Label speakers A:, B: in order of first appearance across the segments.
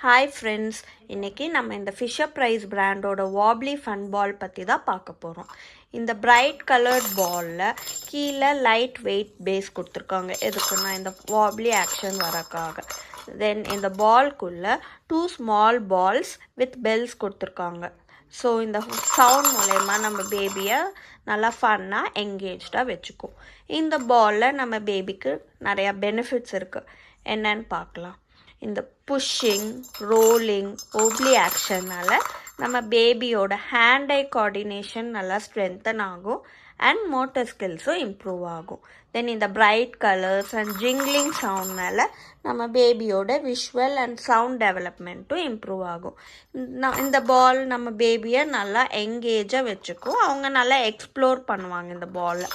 A: Hi friends, இன்னைக்கு நம்ம இந்த Fisher Price பிராண்டோட Wobbly Fun Ball பற்றி தான் பார்க்க போகிறோம். இந்த பிரைட் கலர்ட் பாலில் கீழே லைட் வெயிட் பேஸ் கொடுத்துருக்காங்க. எதுக்குன்னா இந்த wobbly ஆக்ஷன் வரக்காக. தென் இந்த பால்குள்ளே 2 ஸ்மால் பால்ஸ் வித் பெல்ஸ் கொடுத்துருக்காங்க. ஸோ இந்த சவுண்ட் மூலயமா நம்ம பேபியை நல்லா ஃபன்னாக என்கேஜாக வச்சுக்கும். இந்த பாலில் நம்ம பேபிக்கு நிறையா பெனிஃபிட்ஸ் இருக்குது. என்னன்னு பார்க்கலாம். இந்த புஷ்ஷிங் ரோலிங் wobbly ஆக்ஷனால் நம்ம பேபியோட ஹேண்ட் ஐ கோஆர்டினேஷன் நல்லா ஸ்ட்ரென்தன் ஆகும் அண்ட் மோட்டர் ஸ்கில்ஸும் இம்ப்ரூவ் ஆகும். தென் இந்த பிரைட் கலர்ஸ் அண்ட் ஜிங்லிங் சவுண்ட்னால நம்ம பேபியோட விஷுவல் அண்ட் சவுண்ட் டெவலப்மெண்ட்டும் இம்ப்ரூவ் ஆகும். இந்த பால் நம்ம பேபியை நல்லா என்கேஜாக வச்சுக்கும். அவங்க நல்லா எக்ஸ்ப்ளோர் பண்ணுவாங்க இந்த பாலை.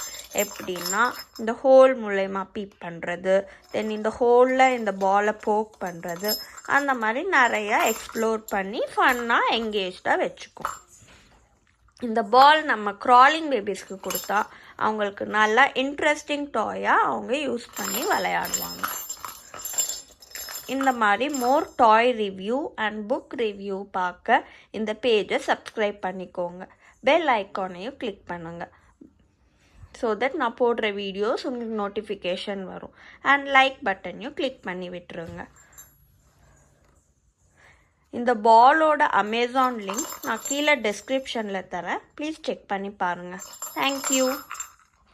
A: எப்படின்னா இந்த ஹோல் மூலயமா பீப் பண்ணுறது, தென் இந்த ஹோலில் இந்த பாலை போக் பண்ணுறது, அந்த மாதிரி நிறையா எக்ஸ்ப்ளோர் பண்ணி ஃபன்னாக என்கேஜாக வச்சுக்கும். இந்த பால் நம்ம க்ராலிங் பேபிஸ்க்கு கொடுத்தா அவங்களுக்கு நல்லா இன்ட்ரெஸ்டிங் டாயாக அவங்க யூஸ் பண்ணி விளையாடுவாங்க. இந்த மாதிரி மோர் டாய் ரிவ்யூ அண்ட் புக் ரிவ்யூ பார்க்க இந்த பேஜை சப்ஸ்கிரைப் பண்ணிக்கோங்க. பெல் ஐக்கானையும் கிளிக் பண்ணுங்கள். ஸோ தட் நான் போடுற வீடியோஸ் உங்களுக்கு நோட்டிஃபிகேஷன் வரும். அண்ட் லைக் பட்டனையும் கிளிக் பண்ணி விட்டுருங்க. இந்த பாலோட அமேசான் லிங்க் நான் கீழே டிஸ்கிரிப்ஷனில் தரேன். ப்ளீஸ் செக் பண்ணி பாருங்கள். தேங்க்யூ.